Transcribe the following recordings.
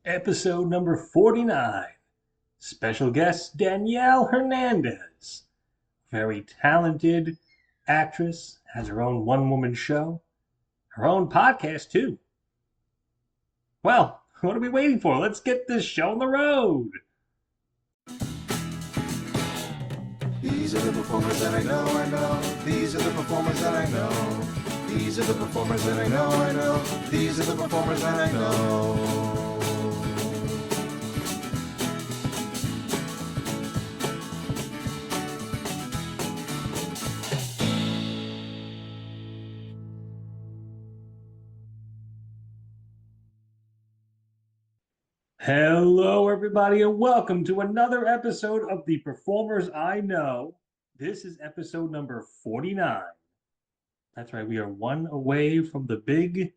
Episode number 49. Special guest Danielle Hernandez. Very talented actress, has her own one woman show, her own podcast, too. Well, what are we waiting for? Let's get this show on the road. These are the performers that I know. These are the performers that I know. These are the performers that I know. These are the performers that I know. Hello, everybody, and welcome to another episode of The Performers I Know. This is episode number 49. That's right, we are one away from the big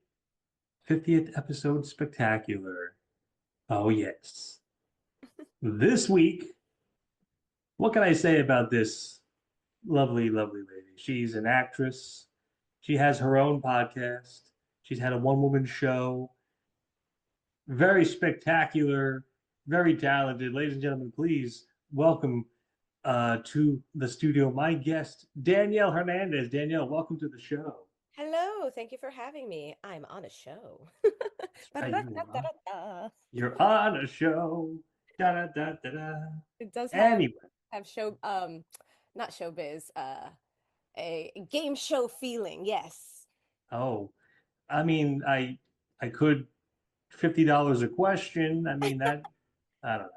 50th episode spectacular. Oh, yes. This week, what can I say about this lovely, lovely lady? She's an actress. She has her own podcast. She's had a one-woman show. Very spectacular, very talented. Ladies and gentlemen, please welcome to the studio my guest, Danielle Hernandez. Danielle, welcome to the show. Hello, thank you for having me. I'm on a show. You are. Ba-da-da-da-da-da. You're on a show. Da da da da da. It does Anyway, have show not showbiz, a game show feeling, yes. oh, I mean, I could $50 a question. I mean that I don't know.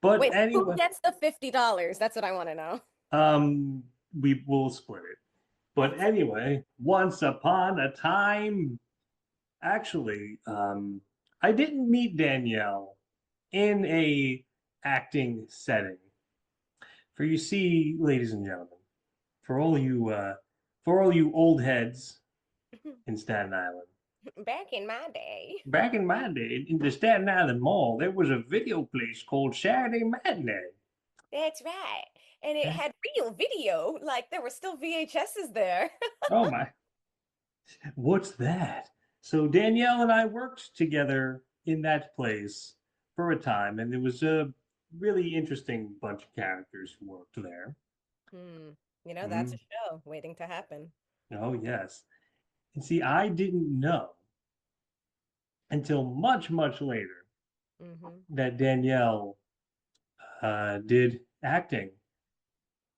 But Wait, who anyway, gets the $50? That's what I want to know. um, we will split it. But anyway, once upon a time, actually, I didn't meet Danielle in a acting setting. For you see, ladies and gentlemen, for for all you old heads in Staten Island, Back in my day. back in my day, in the Staten Island Mall, there was a video place called Saturday Matinee. That's right. And it had real video, like there were still VHSs there. Oh my, what's that? So Danielle and I worked together in that place for a time, and it was a really interesting bunch of characters who worked there. Hmm. That's a Mm. show waiting to happen. Oh, yes. And see, I didn't know until much, much later Hmm. that Danielle did acting.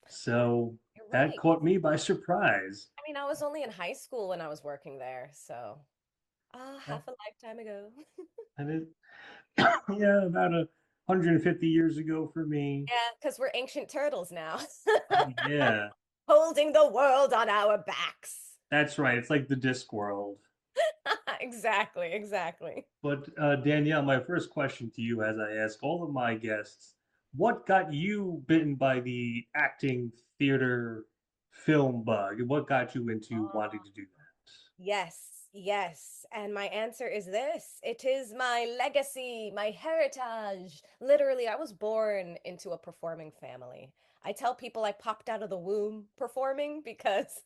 So You're that right. caught me by surprise. I mean, I was only in high school when I was working there, so That, half a lifetime ago. that is, yeah, about 150 years ago for me. Yeah, because we're ancient turtles now, Oh, yeah, holding the world on our backs. that's right. It's like the disc world. Exactly, exactly. But Danielle, my first question to you, as I ask all of my guests, what got you bitten by the acting, theater, film bug? What got you into wanting to do that? Yes, yes. And my answer is this. It is my legacy, my heritage. Literally, I was born into a performing family. I tell people I popped out of the womb performing because,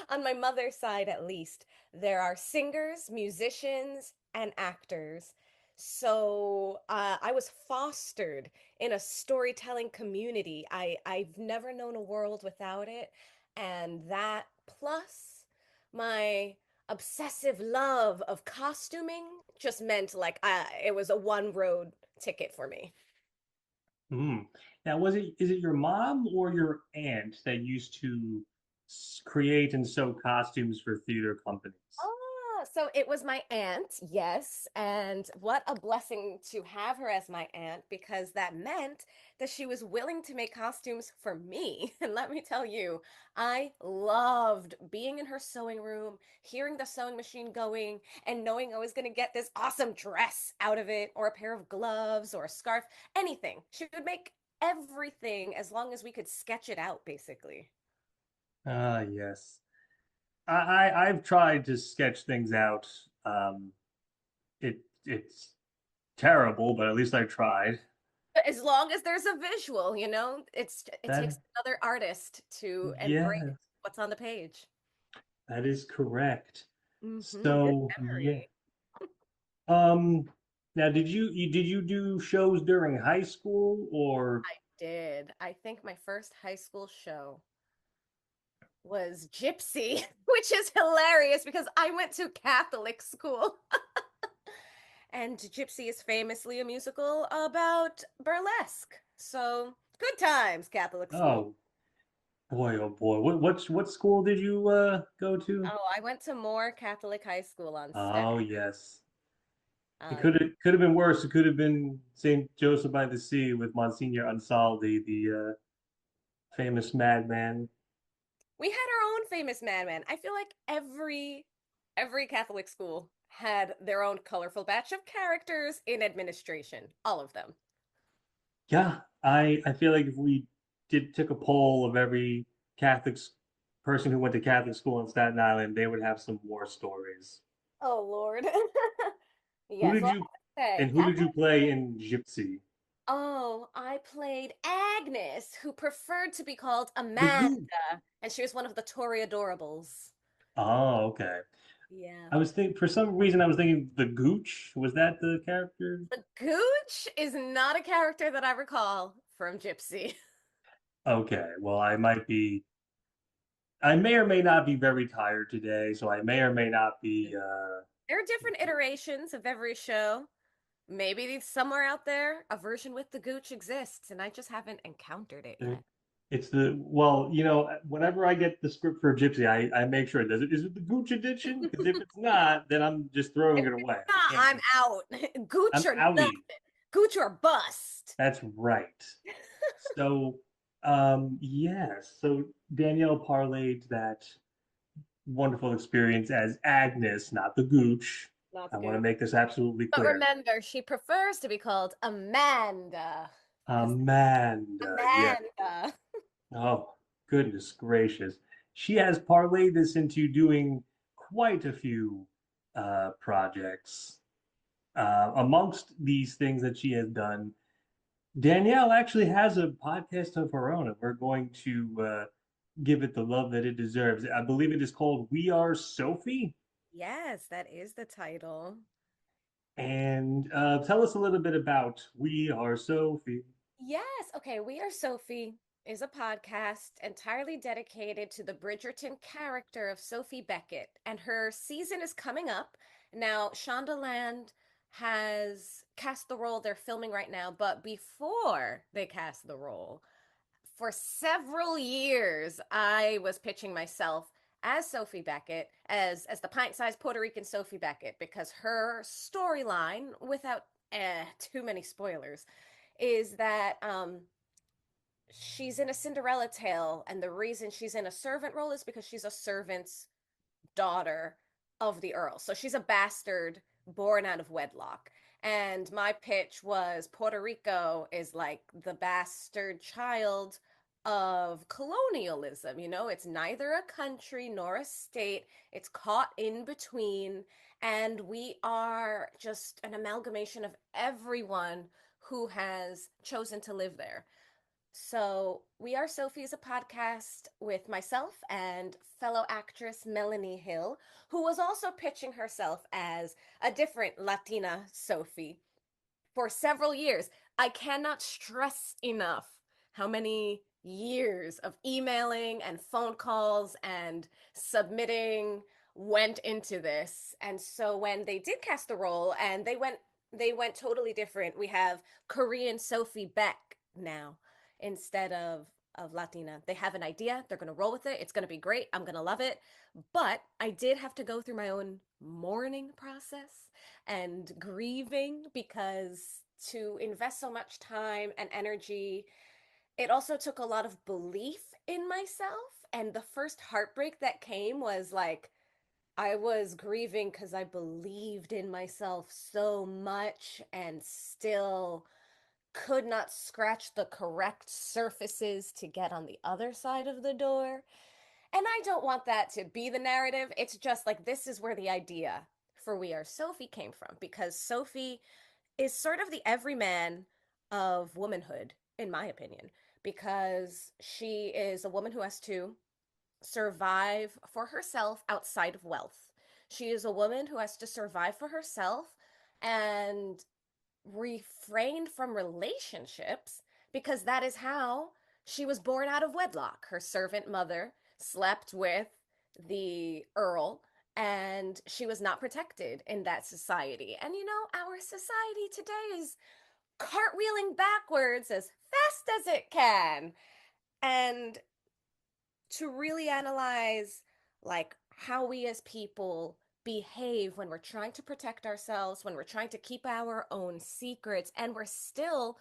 on my mother's side at least, there are singers, musicians, and actors. So I was fostered in a storytelling community. I've never known a world without it. And that plus my obsessive love of costuming just meant like it was a one road ticket for me. Mm. Now, is it your mom or your aunt that used to create and sew costumes for theater companies? So it was my aunt, yes, and what a blessing to have her as my aunt because that meant that she was willing to make costumes for me. And let me tell you, I loved being in her sewing room, hearing the sewing machine going, and knowing I was going to get this awesome dress out of it, or a pair of gloves, or a scarf, anything. She would make everything as long as we could sketch it out, basically. Ah, yes. I've tried to sketch things out. It's terrible, but at least I tried. As long as there's a visual, it takes That another artist to embrace yes, what's on the page. that is correct. Good So yeah. memory. Um Now, did you do shows during high school or I did. I think my first high school show was Gypsy, which is hilarious because I went to Catholic school. And Gypsy is famously a musical about burlesque. So, good times, Catholic school. oh boy, oh boy. What school did you go to? Oh, I went to Moore Catholic High School on Staten. Oh yes. It Yeah. could have been worse. It could have been St. Joseph by the Sea with Monsignor Ansaldi, the famous madman. We had our own famous madman. I feel like every Catholic school had their own colorful batch of characters in administration. All of them. Yeah, I feel like if we did took a poll of every Catholic person who went to Catholic school in Staten Island, they would have some war stories. Oh Lord. Who Yes, did well, you I have to say, and who did Catholic. you play in Gypsy? Oh, I played Agnes, who preferred to be called The Amanda, Goon. and she was one of the Tory adorables. Oh, okay. Yeah. I was thinking for some reason I was thinking the Gooch. Was that the character? The Gooch is not a character that I recall from Gypsy. Okay, well I might be. I may or may not be very tired today, so I may or may not be. There are different iterations of every show. Maybe somewhere out there, a version with the Gooch exists, and I just haven't encountered it Uh, yet. It's the well, whenever I get the script for Gypsy, I make sure it does it. Is it the Gooch edition? Because if it's not, then I'm just throwing If it it's away. I not, can't I'm keep. out. Gooch I'm or outie. nothing. Gooch or bust. That's right. So, yes. So Danielle parlayed that wonderful experience as Agnes, not the Gooch. Not I the want to Gooch. make this absolutely But clear. remember, she prefers to be called Amanda. Because Amanda, yes. Amanda. Oh, goodness gracious. She has parlayed this into doing quite a few projects. Amongst these things that she has done, Danielle actually has a podcast of her own, and we're going to give it the love that it deserves. I believe it is called We Are Sophie. Yes, that is the title. And tell us a little bit about We Are Sophie. Yes. Okay. We Are Sophie is a podcast entirely dedicated to the Bridgerton character of Sophie Beckett, and her season is coming up. Now, Shondaland has cast the role they're filming right now, but before they cast the role, for several years, I was pitching myself as Sophie Beckett, as the pint-sized Puerto Rican Sophie Beckett, because her storyline, without too many spoilers, is that she's in a Cinderella tale, and the reason she's in a servant role is because she's a servant's daughter of the Earl. So she's a bastard born out of wedlock. And my pitch was Puerto Rico is like the bastard child of colonialism. You know, it's neither a country nor a state, it's caught in between. And we are just an amalgamation of everyone who has chosen to live there. So, We Are Sophie is a podcast with myself and fellow actress Melanie Hill, who was also pitching herself as a different Latina Sophie for several years. I cannot stress enough how many years of emailing and phone calls and submitting went into this. And so when they did cast the role and they went totally different. We have Korean Sophie Beck now instead of Latina. They have an idea, they're going to roll with it. It's going to be great. I'm going to love it. But I did have to go through my own mourning process and grieving because to invest so much time and energy, it also took a lot of belief in myself. And the first heartbreak that came was like, I was grieving because I believed in myself so much and still could not scratch the correct surfaces to get on the other side of the door. And I don't want that to be the narrative. It's just like this is where the idea for We Are Sophie came from because Sophie is sort of the everyman of womanhood, in my opinion, because she is a woman who has to survive for herself outside of wealth. She is a woman who has to survive for herself and refrained from relationships because that is how she was born out of wedlock. Her servant mother slept with the Earl, and she was not protected in that society. And our society today is cartwheeling backwards as fast as it can. And to really analyze like how we as people behave when we're trying to protect ourselves, when we're trying to keep our own secrets, and we're still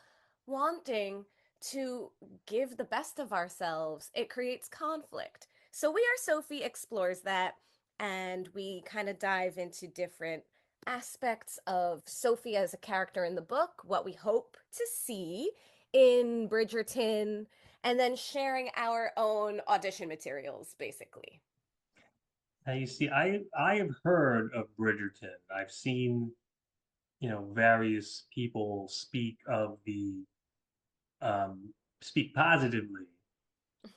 wanting to give the best of ourselves, it creates conflict. So We Are Sophie explores that, and we kind of dive into different aspects of Sophie as a character in the book, what we hope to see in Bridgerton, and then sharing our own audition materials, basically. Now you see, I have heard of Bridgerton. I've seen, various people speak positively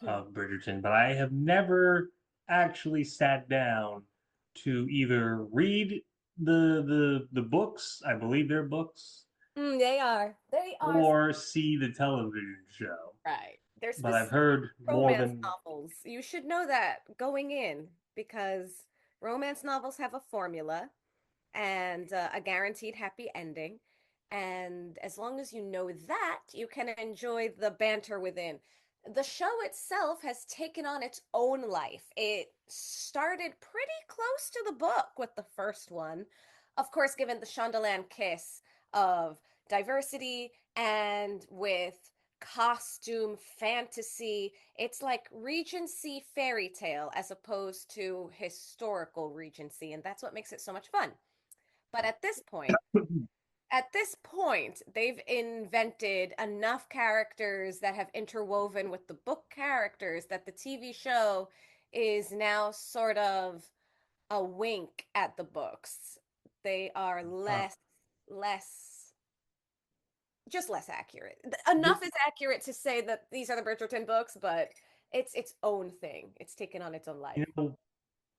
of Bridgerton, but I have never actually sat down to either read the books, I believe they're books, They are. They are. or see the television show. Right. They're But I've specific heard more romance than novels. You should know that going in because romance novels have a formula and a guaranteed happy ending. And as long as you know that, you can enjoy the banter within. The show itself has taken on its own life. It started pretty close to the book with the first one, of course, given the Shondaland kiss of diversity and with costume fantasy. It's like Regency fairy tale as opposed to historical Regency, and that's what makes it so much fun. But at this point, they've invented enough characters that have interwoven with the book characters that the TV show is now sort of a wink at the books. They are uh, less, just less accurate. th- Enough is accurate to say that these are the Bridgerton books, but it's its own thing. It's taken on its own life. you know,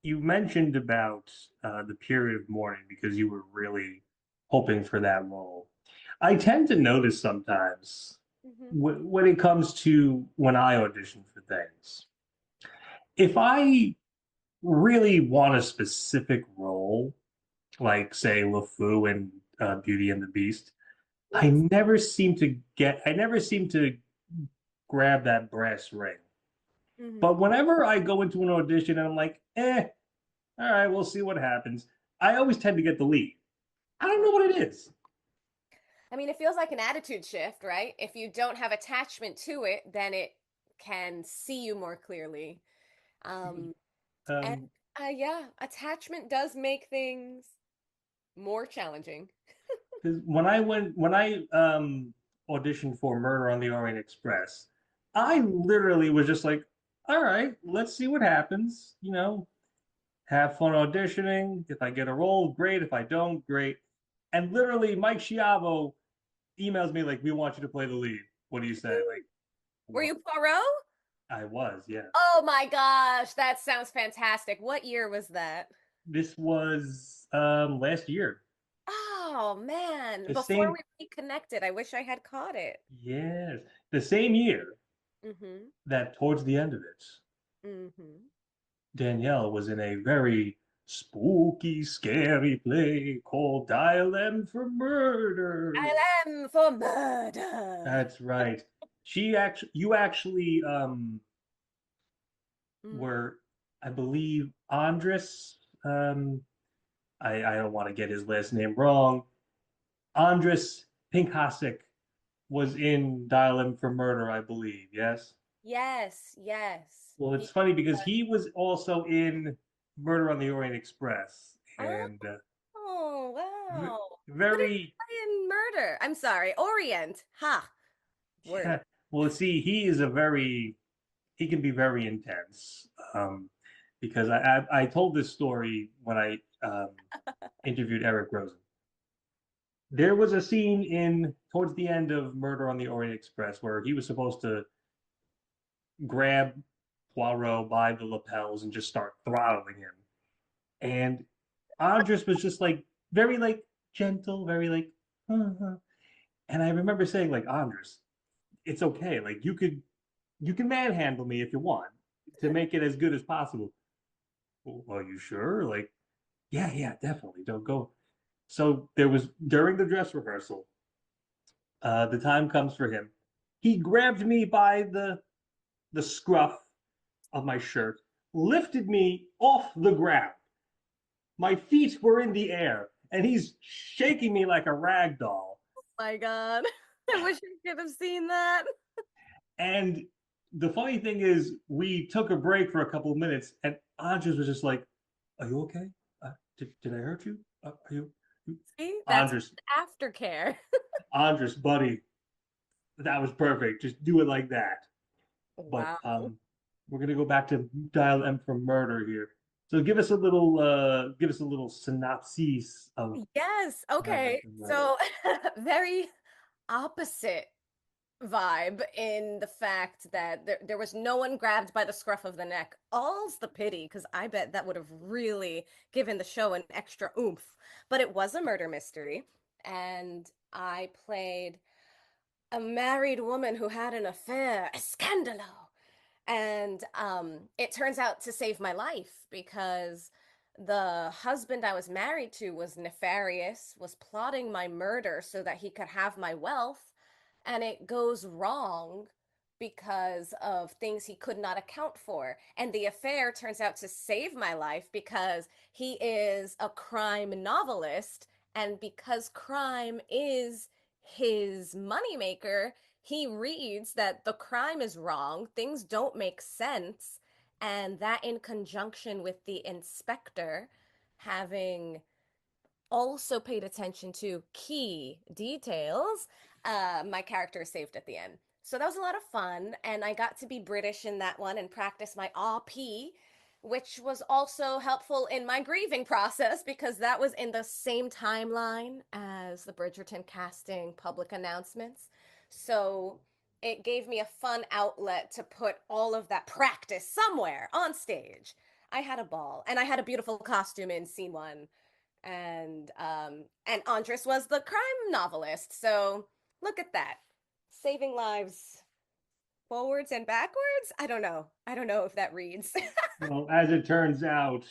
you mentioned about the period of mourning because you were really hoping for that role. I tend to notice sometimes Hmm. when it comes to when I audition for things, if I really want a specific role, like say LeFou in Beauty and the Beast, Yes. I never seem to grab that brass ring. Hmm. But whenever I go into an audition and I'm like, all right, we'll see what happens, I always tend to get the lead. I don't know what it is. I mean, it feels like an attitude shift, right? If you don't have attachment to it, then it can see you more clearly. Um, and Um, yeah, attachment does make things more challenging. because when I auditioned for Murder on the Orient Express, I literally was just like, all right, let's see what happens. Have fun auditioning. If I get a role, great. If I don't, great. And literally, Mike Schiavo emails me like, "We want you to play the lead. What do you say?" Like, Were what? you Poirot? I was, yes. Oh my gosh, that sounds fantastic. What year was that? This was last year. Oh man, The before same, we reconnected, I wish I had caught it. yes, the same year Mm-hmm. that towards the end of it, Mm-hmm. Danielle was in a very spooky, scary play called Dial M for Murder. I am for murder. That's right. You actually Mm. were, I believe, Andres. I don't want to get his last name wrong. Andres Pinkasek was in Dial M for Murder, I believe. Yes. Yes, yes. Well, it's funny because he was also in Murder on the Orient Express, and Oh, wow. What did very he play in Murder? I'm sorry, Orient. Ha. Word. yeah. Well, see, he can be very intense. Because I told this story when I interviewed Eric Rosen. There was a scene in towards the end of Murder on the Orient Express where he was supposed to grab Poirot by the lapels and just start throttling him. And Andres was just like very like gentle, very like, And I remember saying, like, Andres, it's okay. Like, you can manhandle me if you want to make it as good as possible. Well, are you sure? Like, yeah, yeah, definitely. Don't go. So there was during the dress rehearsal, the time comes for him. He grabbed me by the scruff of my shirt, lifted me off the ground. My feet were in the air, and he's shaking me like a rag doll. My God. I wish you could have seen that. And the funny thing is, we took a break for a couple of minutes, and Andres was just like, "Are you okay? Did I hurt you? Are you See, that's Andres, aftercare. Andres, buddy, that was perfect. Just do it like that." But Wow. we're gonna go back to Dial M for Murder here. So give us a little synopsis of Yes. Dial M Okay. for Murder. So very opposite vibe in the fact that there was no one grabbed by the scruff of the neck. All's the pity, because I bet that would have really given the show an extra oomph. But it was a murder mystery, and I played a married woman who had an affair, a scandalo. And it turns out to save my life because the husband I was married to was nefarious, was plotting my murder so that he could have my wealth. And it goes wrong because of things he could not account for. And the affair turns out to save my life because he is a crime novelist. And because crime is his moneymaker, he reads that the crime is wrong, things don't make sense, and that in conjunction with the inspector having also paid attention to key details, my character is saved at the end. So that was a lot of fun, and I got to be British in that one and practice my RP, which was also helpful in my grieving process because that was in the same timeline as the Bridgerton casting public announcements. So it gave me a fun outlet to put all of that practice somewhere on stage. I had a ball, and I had a beautiful costume in scene one, and Andres was the crime novelist. So look at that. Saving lives forwards and backwards? I don't know. I don't know if that reads. Well, as it turns out,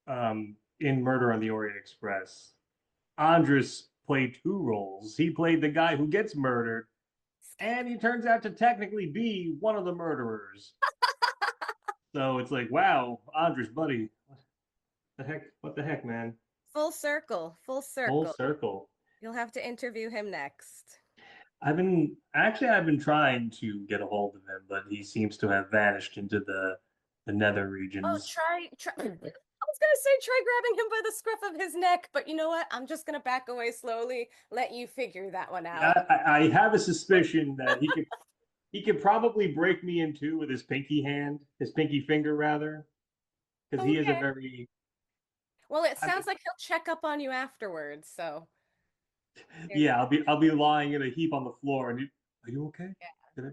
in Murder on the Orient Express, Andres played two roles. He played the guy who gets murdered, and he turns out to technically be one of the murderers. So it's like, wow, Andres, buddy, what the heck? What the heck, man? Full circle, full Full circle. circle. You'll have to interview him next. I've been trying to get a hold of him, but he seems to have vanished into the nether Oh, regions. try. I was gonna say try grabbing him by the scruff of his neck, but you know what? I'm just gonna back away slowly, let you figure that one out. Yeah, I have a suspicion that he could probably break me in two with his pinky hand, his pinky finger rather, because he is a Okay. very Well, it I mean, sounds like he'll check up on you afterwards, so there you yeah, I'll be lying in a heap on the floar and are you okay? go.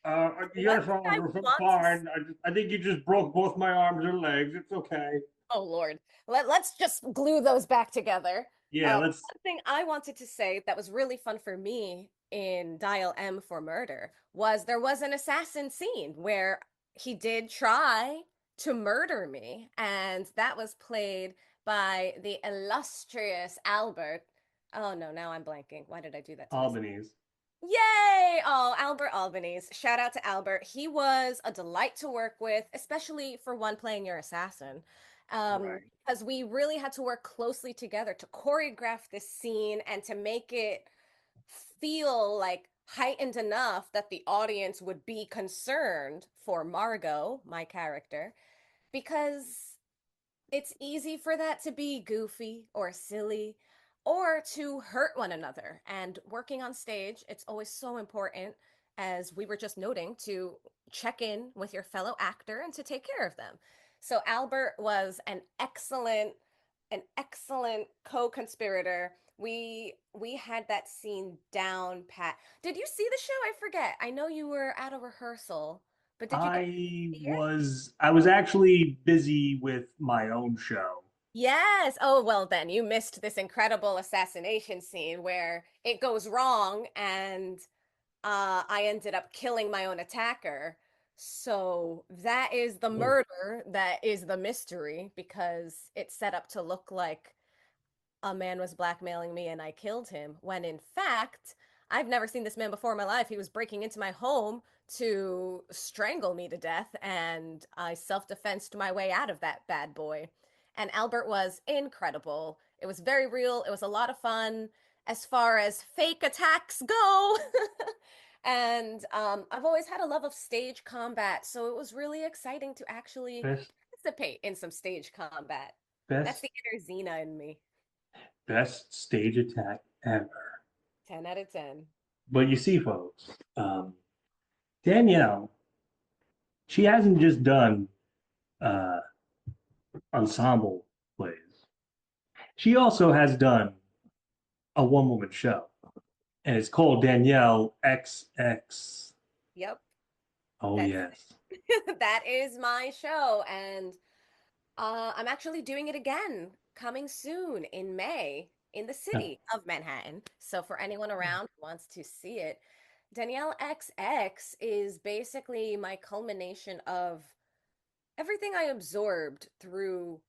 One Yes, thing I I'm want to fine. I think you just broke both my arms or legs. It's okay. Oh Lord. Let's just glue those back together. Yeah, let's One thing I wanted to say that was really fun for me in Dial M for Murder was there was an assassin scene where he did try to murder me, and that was played by the illustrious Albert. Oh no, now I'm blanking. Why did I do that to myself? Albanese. Yay! Oh, Albert Albanese. Shout out to Albert. He was a delight to work with, especially for one playing your assassin. Right. Because we really had to work closely together to choreograph this scene and to make it feel like heightened enough that the audience would be concerned for Margot, my character, because it's easy for that to be goofy or silly or to hurt one another. And working on stage, it's always so important, as we were just noting, to check in with your fellow actor and to take care of them. So Albert was an excellent co-conspirator. We had that scene down pat. Did you see the show? I forget. I know you were at a rehearsal, but did you get to see it? I was actually busy with my own show. Yes. Oh, well, then you missed this incredible assassination scene where it goes wrong and I ended up killing my own attacker. So that is the Oh, murder that is the mystery because it's set up to look like a man was blackmailing me and I killed him, when in fact, I've never seen this man before in my life. He was breaking into my home to strangle me to death, and I self-defensed my way out of that bad boy. And Albert was incredible. It was very real. It was a lot of fun as far as fake attacks go. And I've always had a love of stage combat, so it was really exciting to actually best, participate in some stage combat. That's best, the inner Xena in me. best stage attack ever. 10 out of 10. But you see, folks, Danielle, she hasn't just done uh, ensemble plays. She also has done a one-woman show, and it's called Danielle XX. Yep, Oh, that's yes. that is my show, and I'm actually doing it again coming soon in May in the city of Manhattan. So for anyone around who wants to see it, Danielle XX is basically my culmination of everything I absorbed through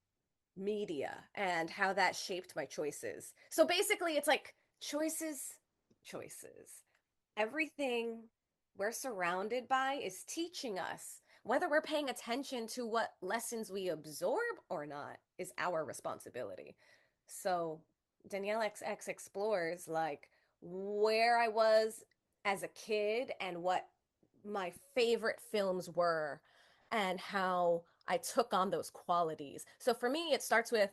media and how that shaped my choices. So basically, it's like choices, choices. Everything we're surrounded by is teaching us. Whether we're paying attention to what lessons we absorb or not is our responsibility. So Danielle XX explores like where I was as a kid and what my favorite films were and how I took on those qualities. So for me, it starts with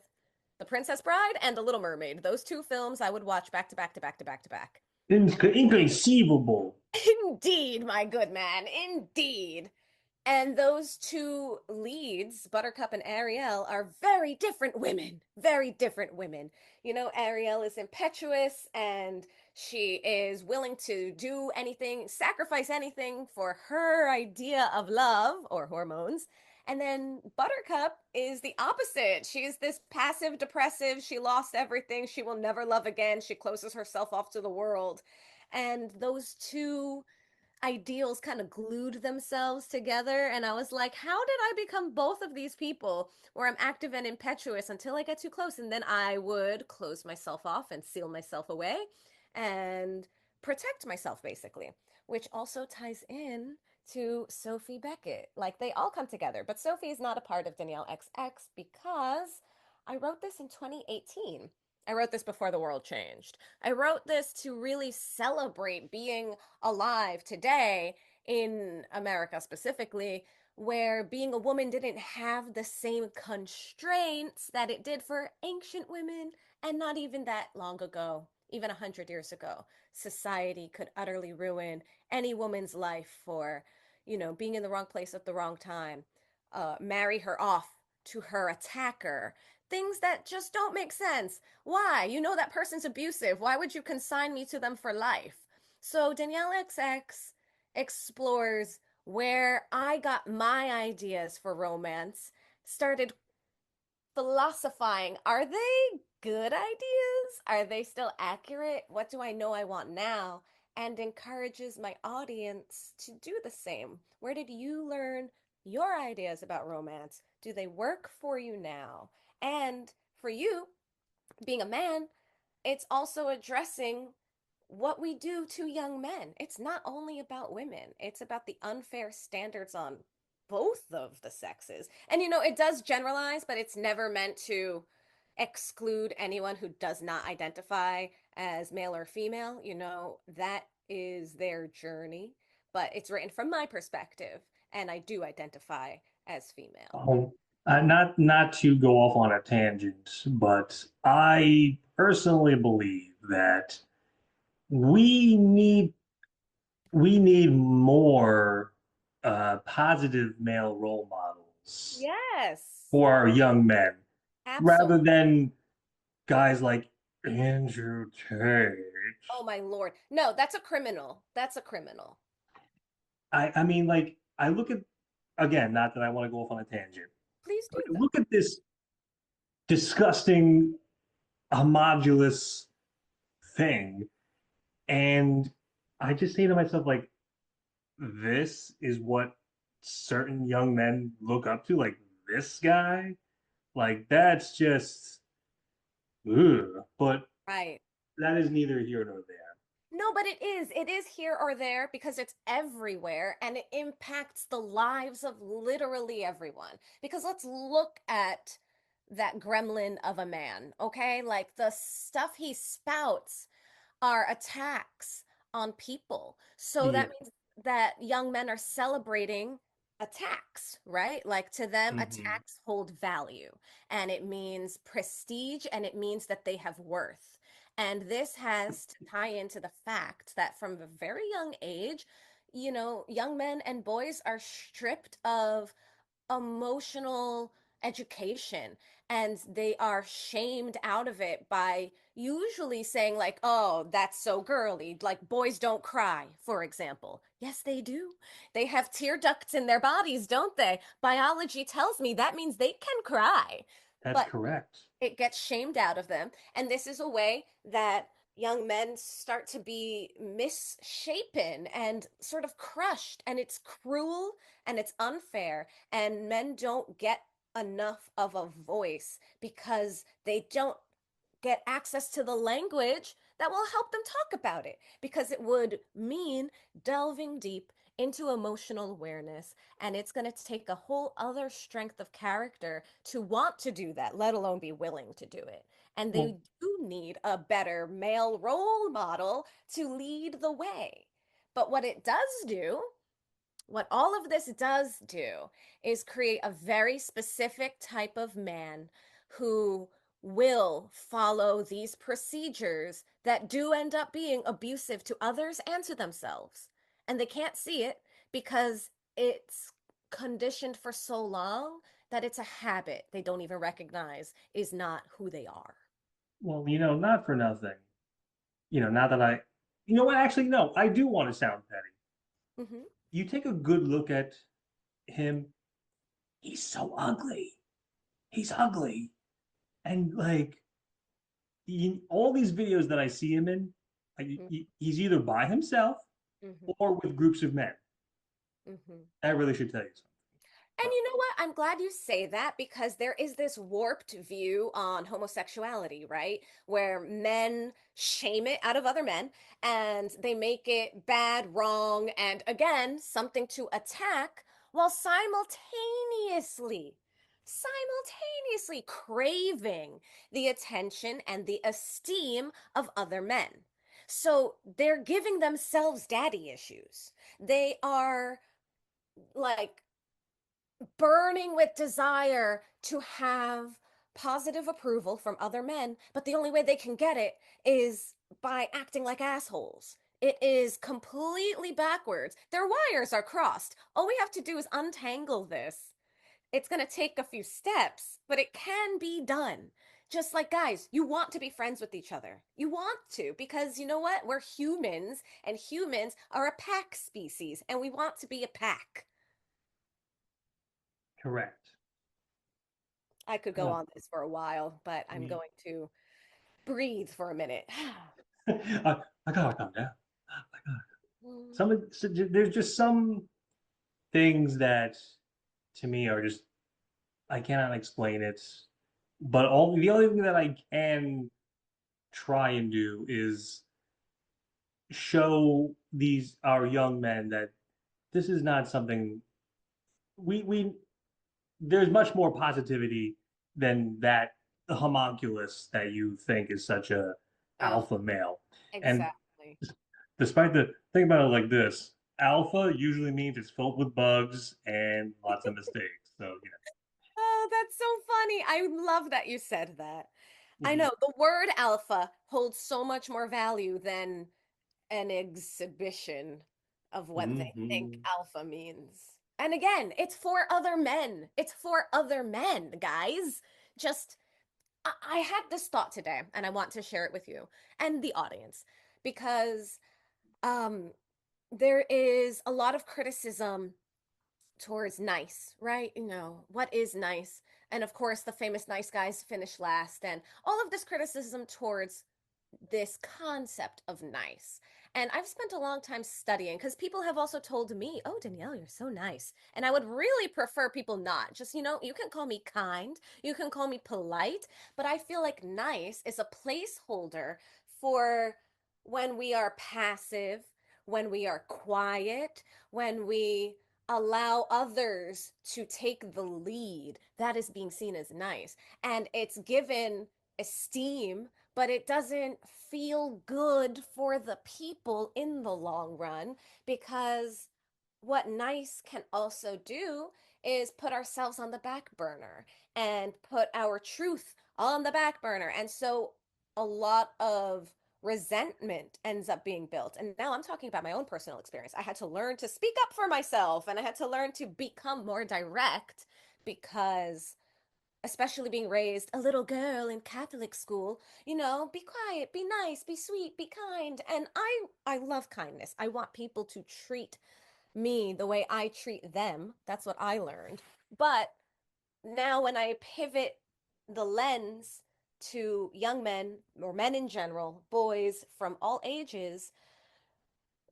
The Princess Bride and The Little Mermaid. Those two films I would watch back to back to back to back to back. Inconceivable. Indeed, my good man, indeed. And those two leads, Buttercup and Ariel, are very different women. Very different women. You know, Ariel is impetuous and she is willing to do anything, sacrifice anything for her idea of love or hormones. And then Buttercup is the opposite. She's this passive depressive. She lost everything. She will never love again. She closes herself off to the world. And those two ideals kind of glued themselves together. And I was like, how did I become both of these people where I'm active and impetuous until I get too close? And then I would close myself off and seal myself away and protect myself, basically, which also ties in to Sophie Beckett. Like they all come together, but Sophie is not a part of Danielle XX because I wrote this in 2018. I wrote this before the world changed. I wrote this to really celebrate being alive today in America specifically, where being a woman didn't have the same constraints that it did for ancient women, and not even that long ago, even 100 years ago. Society could utterly ruin any woman's life for, being in the wrong place at the wrong time, marry her off to her attacker. Things that just don't make sense. Why? You know that person's abusive. Why would you consign me to them for life? So Danielle XX explores where I got my ideas for romance, started philosophizing. Are they good ideas? Are they still accurate? What do I know I want now? And encourages my audience to do the same. Where did you learn your ideas about romance? Do they work for you now? And for you, being a man, it's also addressing what we do to young men. It's not only about women, it's about the unfair standards on both of the sexes. And it does generalize, but it's never meant to exclude anyone who does not identify as male or female. That is their journey, but it's written from my perspective, and I do identify as female. Um, not to go off on a tangent, but I personally believe that we need we need more positive male role models Yes, for our young men, rather absolutely. than guys like Andrew Tate. Oh my Lord. No, that's a criminal. That's a criminal. I mean, like, I look at, again, not that I want to go off on a tangent, Please but do I though. look at this disgusting, homogenous thing. And I just say to myself, like, this is what certain young men look up to. Like, this guy, like, that's just, ugh. But Right. that is neither here nor there. No, but it is. It is here or there because it's everywhere and it impacts the lives of literally everyone. Because let's look at that gremlin of a man, okay? Like the stuff he spouts are attacks on people. So Yeah. that means that young men are celebrating attacks, right? Like to them, Hmm. attacks hold value and it means prestige and it means that they have worth. And this has to tie into the fact that from a very young age, young men and boys are stripped of emotional education and they are shamed out of it by usually saying like, oh, that's so girly, like boys don't cry, for example. Yes, they do. They have tear ducts in their bodies, don't they? Biology tells me that means they can cry, That's but correct. it gets shamed out of them. And this is a way that young men start to be misshapen and sort of crushed. And it's cruel and it's unfair. And men don't get enough of a voice because they don't get access to the language that will help them talk about it because it would mean delving deep into emotional awareness and it's going to take a whole other strength of character to want to do that, let alone be willing to do it. And they Well, do need a better male role model to lead the way. But what all of this does do is create a very specific type of man who will follow these procedures that do end up being abusive to others and to themselves. And they can't see it because it's conditioned for so long that it's a habit they don't even recognize is not who they are. not for nothing. Now that you know what? Actually, no, I do want to sound petty. Hmm. You take a good look at him. He's so ugly. He's ugly. And like all these videos that I see him in, he's either by himself Hmm. or with groups of men. Hmm. That really should tell you something. And But you know what? I'm glad you say that because there is this warped view on homosexuality, right? Where men shame it out of other men and they make it bad, wrong, and again, something to attack while simultaneously craving the attention and the esteem of other men. So they're giving themselves daddy issues. They are like burning with desire to have positive approval from other men, but the only way they can get it is by acting like assholes. It is completely backwards. Their wires are crossed. All we have to do is untangle this. It's going to take a few steps, but it can be done. Just like guys, you want to be friends with each other. You want to because you know what? We're humans and humans are a pack species and we want to be a pack. correct. I could go Oh, on this for a while, but I'm me. going to breathe for a minute. I gotta calm down. I gotta. There's just some things that to me are just I cannot explain it. But the only thing that I can try and do is show these our young men that this is not something we there's much more positivity than that homunculus that you think is such a Oh, alpha male. And exactly. despite the think about it like this, alpha usually means it's filled with bugs and lots of mistakes. So Oh, that's so funny. I love that you said that. I yeah. know the word alpha holds so much more value than an exhibition of what they think Hmm. alpha means. And again, it's for other men. It's for other men, guys. Just, I had this thought today, and I want to share it with you and the audience because um, there is a lot of criticism towards nice, right? What is nice? And of course, the famous nice guys finish last, and all of this criticism towards this concept of nice. And I've spent a long time studying because people have also told me, oh, Danielle, you're so nice. And I would really prefer people not. Just, you can call me kind, you can call me polite, but I feel like nice is a placeholder for when we are passive, when we are quiet, when we allow others to take the lead. That is being seen as nice. And it's given esteem, but it doesn't feel good for the people in the long run, because what nice can also do is put ourselves on the back burner and put our truth on the back burner. And so a lot of resentment ends up being built. And now I'm talking about my own personal experience. I had to learn to speak up for myself, and I had to learn to become more direct because, especially being raised a little girl in Catholic school, be quiet, be nice, be sweet, be kind. And I love kindness. I want people to treat me the way I treat them. That's what I learned. But now when I pivot the lens to young men or men in general, boys from all ages,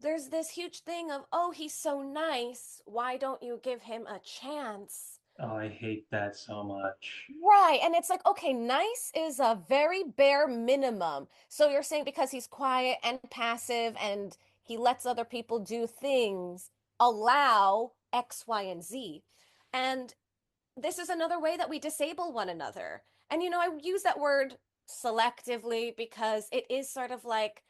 there's this huge thing of, oh, he's so nice. Why don't you give him a chance? Oh, I hate that so much. Right. And it's like, okay, nice is a very bare minimum. So you're saying because he's quiet and passive and he lets other people do things, allow X, Y, and Z. And this is another way that we disable one another. And I use that word selectively because it is sort of like,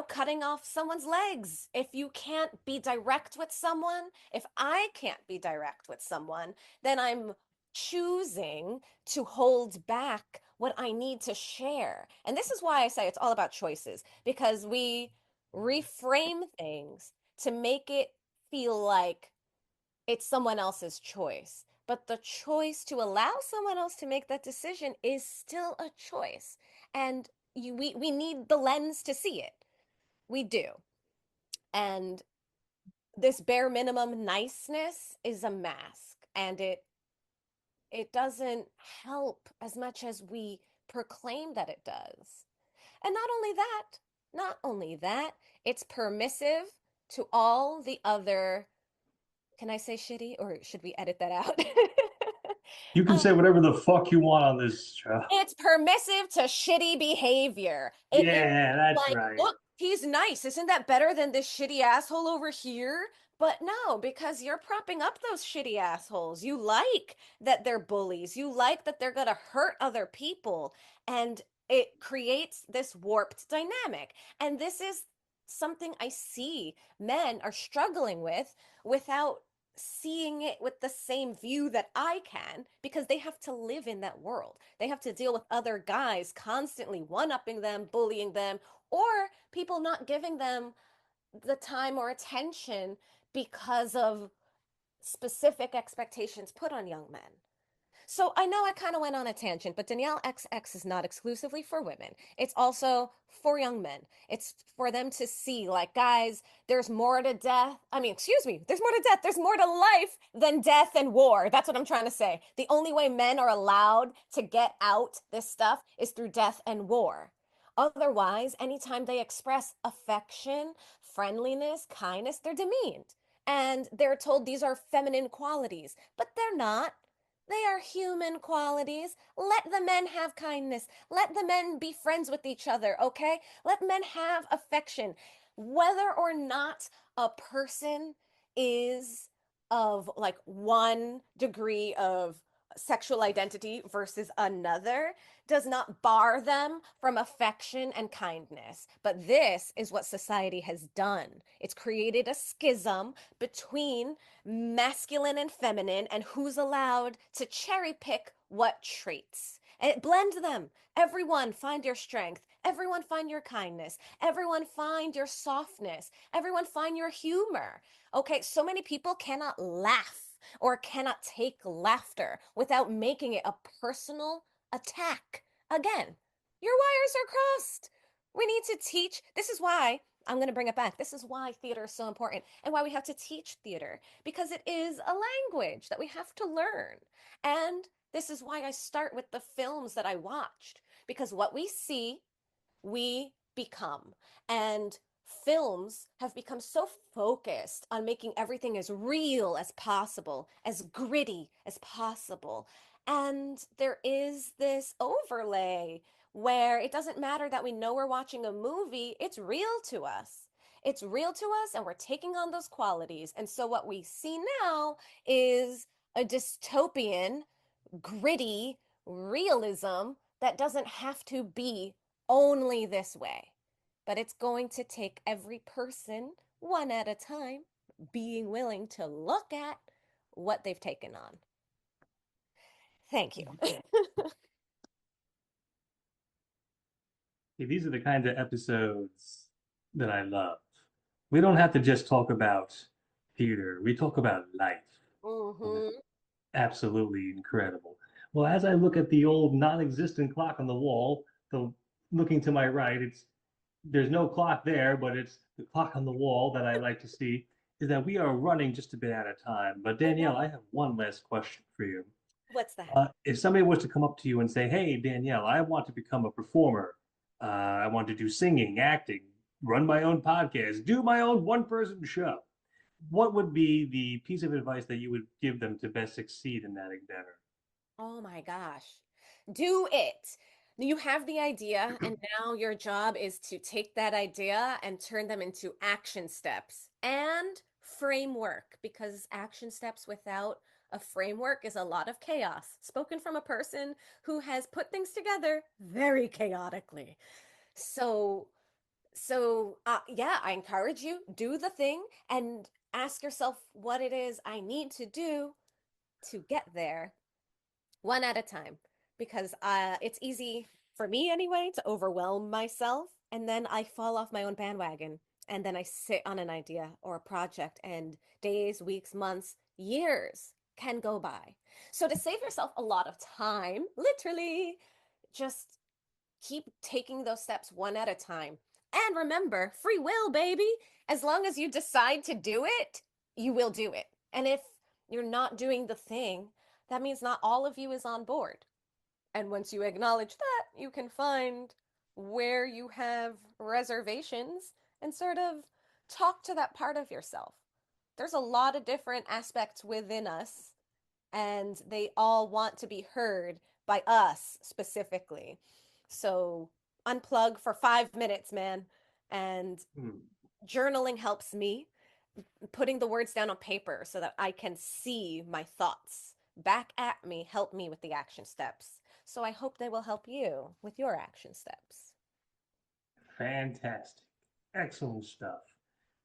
cutting off someone's legs. If you can't be direct with someone, if I can't be direct with someone, then I'm choosing to hold back what I need to share. And this is why I say it's all about choices, because we reframe things to make it feel like it's someone else's choice. But the choice to allow someone else to make that decision is still a choice. And we need the lens to see it. We do. And this bare minimum niceness is a mask, and it doesn't help as much as we proclaim that it does. And not only that, it's permissive to all the other, can I say shitty or should we edit that out? You can um, say whatever the fuck you want on this show. It's permissive to shitty behavior. It is Yeah, that's like, right. look, he's nice. Isn't that better than this shitty asshole over here? But no, because you're propping up those shitty assholes. You like that they're bullies. You like that they're going to hurt other people. And it creates this warped dynamic. And this is something I see men are struggling with without seeing it with the same view that I can, because they have to live in that world. They have to deal with other guys constantly one-upping them, bullying them, or people not giving them the time or attention because of specific expectations put on young men. So I know I kind of went on a tangent, but Danielle XX is not exclusively for women. It's also for young men. It's for them to see, like, guys, there's more to death. I mean, excuse me, there's more to death. There's more to life than death and war. That's what I'm trying to say. The only way men are allowed to get out this stuff is through death and war. Otherwise, anytime they express affection, friendliness, kindness, they're demeaned. And they're told these are feminine qualities, but they're not. They are human qualities. Let the men have kindness. Let the men be friends with each other, okay? Let men have affection. Whether or not a person is of like one degree of sexual identity versus another does not bar them from affection and kindness. But this is what society has done. It's created a schism between masculine and feminine, and who's allowed to cherry pick what traits. And it blends them. Everyone find your strength. Everyone find your kindness. Everyone find your softness. Everyone find your humor. Okay, so many people cannot laugh or cannot take laughter without making it a personal attack. Again, your wires are crossed. We need to teach. This is why I'm going to bring it back. This is why theater is so important and why we have to teach theater, because it is a language that we have to learn. And This is why I start with the films that I watched, because what we see, we become. And films have become so focused on making everything as real as possible, as gritty as possible. And there is this overlay where it doesn't matter that we know we're watching a movie, it's real to us. It's real to us, and we're taking on those qualities. And so, what we see now is a dystopian, gritty realism that doesn't have to be only this way. But it's going to take every person, one at a time, being willing to look at what they've taken on. Thank you. See, these are the kinds of episodes that I love. We don't have to just talk about theater. We talk about life. And it's Mm-hmm. absolutely incredible. Well, as I look at the old non-existent clock on the wall, the looking to my right, there's no clock there, but it's the clock on the wall that I like to see, is that we are running just a bit out of time. But Oh Danielle, I no. have one last question for you. What's that? If somebody was to come up to you and say, "Hey, Danielle, I want to become a performer. I want to do singing, acting, run my own podcast, do my own one-person show," what would be the piece of advice that you would give them to best succeed in that endeavor? Oh my gosh. Do it. You have the idea, and now your job is to take that idea and turn them into action steps and framework, because action steps without a framework is a lot of chaos. Spoken from a person who has put things together very chaotically. So, yeah, I encourage you, do the thing and ask yourself what it is I need to do to get there, one at a time, because it's easy for me anyway to overwhelm myself, and then I fall off my own bandwagon, and then I sit on an idea or a project, and days, weeks, months, years can go by. So to save yourself a lot of time, literally, just keep taking those steps one at a time. And remember, free will, baby. As long as you decide to do it, you will do it. And if you're not doing the thing, that means not all of you is on board. And once you acknowledge that, you can find where you have reservations and sort of talk to that part of yourself. There's a lot of different aspects within us, and they all want to be heard by us specifically. So unplug for 5 minutes, man. And Hmm. journaling helps me, putting the words down on paper so that I can see my thoughts back at me, help me with the action steps. So I hope they will help you with your action steps. Fantastic. Excellent stuff.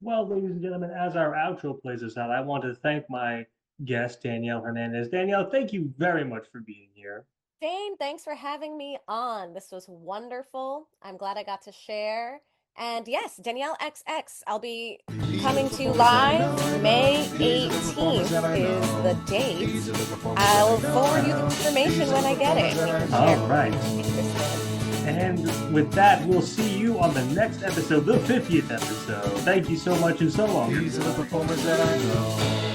Well, ladies and gentlemen, as our outro plays us out, I want to thank my guest, Danielle Hernandez. Danielle, thank you very much for being here. Jane, thanks for having me on. This was wonderful. I'm glad I got to share. And yes, Danielle XX, I'll be coming to you live May 18th is the date. I'll forward you the information when I get it. We can share. All right. And with that, we'll see you on the next episode, the 50th episode. Thank you so much and so long. These are the performers that I know.